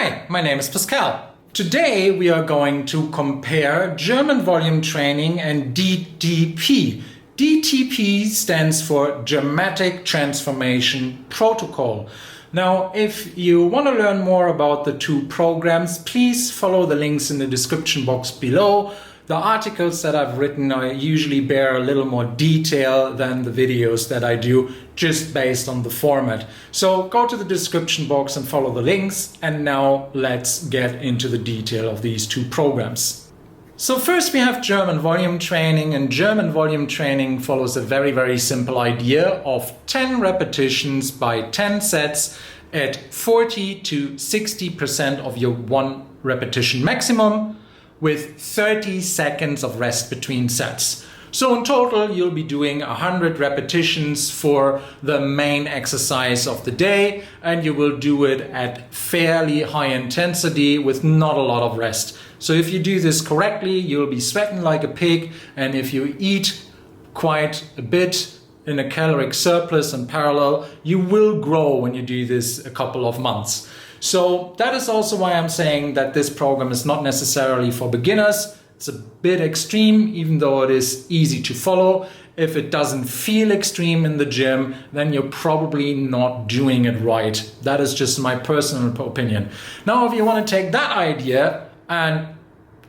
Hi, my name is Pascal. Today we are going to compare German volume training and DTP. DTP stands for Dramatic Transformation Protocol. Now, if you want to learn more about the two programs, please follow the links in the description box below. The articles that I've written usually bear a little more detail than the videos that I do, just based on the format. So go to the description box and follow the links. And now let's get into the detail of these two programs. So first we have German volume training, and German volume training follows a very simple idea of 10 repetitions by 10 sets at 40 to 60% of your 1 repetition maximum, with 30 seconds of rest between sets. So in total, you'll be doing 100 repetitions for the main exercise of the day, and you will do it at fairly high intensity with not a lot of rest. So if you do this correctly, you'll be sweating like a pig, and if you eat quite a bit in a caloric surplus in parallel, you will grow when you do this a couple of months. So that is also why I'm saying that this program is not necessarily for beginners. It's a bit extreme, even though it is easy to follow. If it doesn't feel extreme in the gym, then you're probably not doing it right. That is just my personal opinion. Now, if you want to take that idea and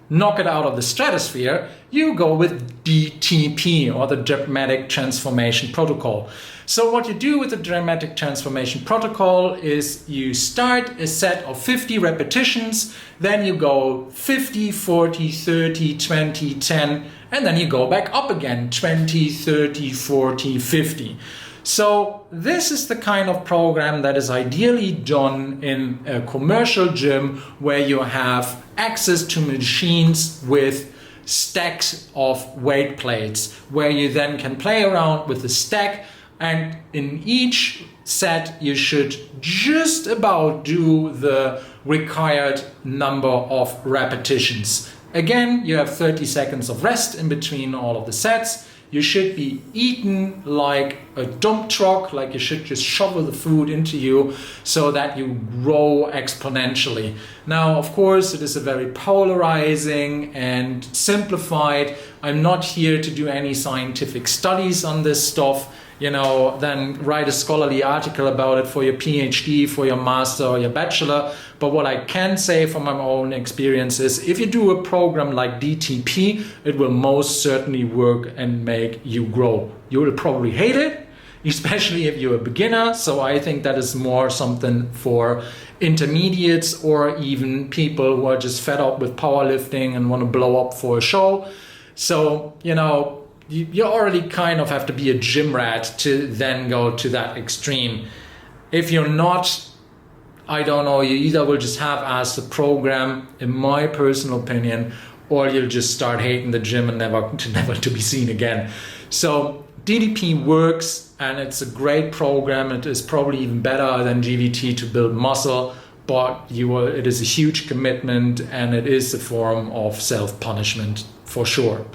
knock it out of the stratosphere, you go with DTP, or the Dramatic Transformation Protocol. So what you do with the Dramatic Transformation Protocol is you start a set of 50 repetitions, then you go 50, 40, 30, 20, 10, and then you go back up again, 20, 30, 40, 50. So this is the kind of program that is ideally done in a commercial gym where you have access to machines with stacks of weight plates, where you then can play around with the stack, and in each set you should just about do the required number of repetitions. Again, you have 30 seconds of rest in between all of the sets. You should be eaten like a dump truck, like you should just shovel the food into you so that you grow exponentially. Now, of course, it is a very polarizing and simplified. I'm not here to do any scientific studies on this stuff. Then write a scholarly article about it for your PhD, for your master or your bachelor. But what I can say from my own experience is if you do a program like DTP, it will most certainly work and make you grow. You will probably hate it, especially if you're a beginner. So I think that is more something for intermediates or even people who are just fed up with powerlifting and want to blow up for a show. So, you already kind of have to be a gym rat to then go to that extreme. If you're not, I don't know, you either will just have as the program, in my personal opinion, or you'll just start hating the gym and never to be seen again. So DTP works, and it's a great program. It is probably even better than GVT to build muscle, but it is a huge commitment, and it is a form of self-punishment for sure.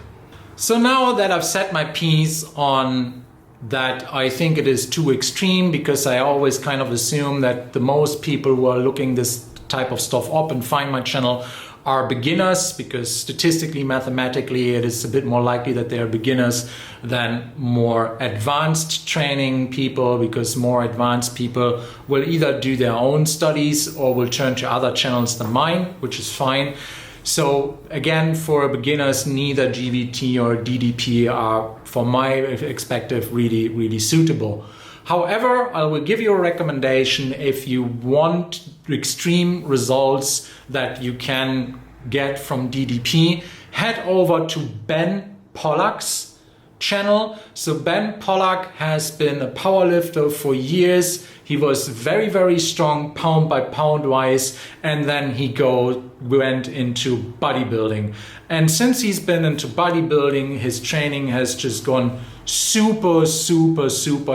So now that I've set my piece on that, I think it is too extreme, because I always kind of assume that the most people who are looking this type of stuff up and find my channel are beginners, because statistically, mathematically, it is a bit more likely that they are beginners than more advanced training people, because more advanced people will either do their own studies or will turn to other channels than mine, which is fine. So again, for beginners, neither GVT or DTP are, from my perspective, really suitable. However, I will give you a recommendation if you want extreme results that you can get from DTP. Head over to Ben Pollack's channel. So Ben Pollack has been a powerlifter for years. He was very strong pound by pound wise, and then he went into bodybuilding. And since he's been into bodybuilding, his training has just gone super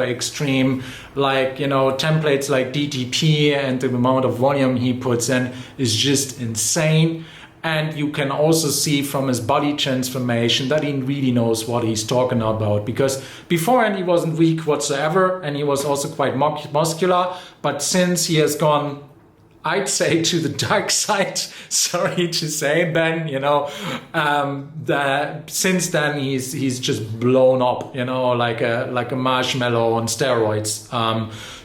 extreme. Like, templates like DTP and the amount of volume he puts in is just insane. And you can also see from his body transformation that he really knows what he's talking about, because beforehand he wasn't weak whatsoever, and he was also quite muscular. But since he has gone I'd say to the dark side, sorry to say, Ben, since then he's just blown up, like a marshmallow on steroids.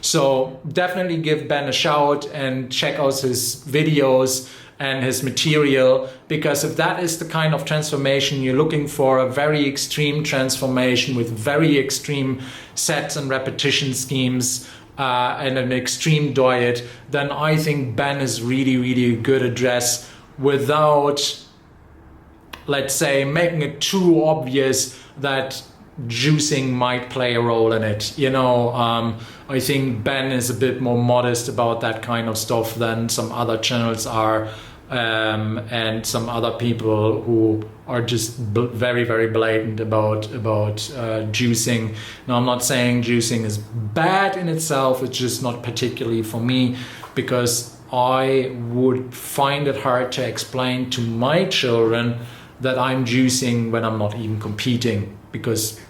So definitely give Ben a shout and check out his videos and his material, because if that is the kind of transformation you're looking for, a very extreme transformation with very extreme sets and repetition schemes, and an extreme diet, then I think Ben is really, really a good address without, let's say, making it too obvious that juicing might play a role in it. I think Ben is a bit more modest about that kind of stuff than some other channels are, and some other people who are just very, very blatant about juicing. Now, I'm not saying juicing is bad in itself, it's just not particularly for me, because I would find it hard to explain to my children that I'm juicing when I'm not even competing, because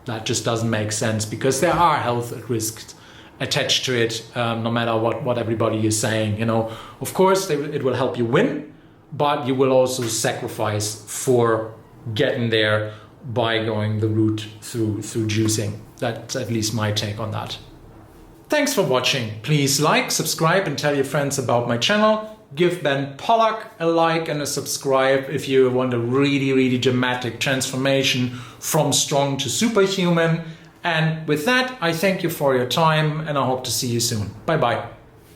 that just doesn't make sense, because there are health risks attached to it, no matter what everybody is saying. Of course it will help you win, but you will also sacrifice for getting there by going the route through juicing. That's at least my take on that. Thanks for watching. Please like, subscribe, and tell your friends about my channel. Give Ben Pollack a like and a subscribe if you want a really, really dramatic transformation from strong to superhuman. And with that, I thank you for your time, and I hope to see you soon. Bye bye.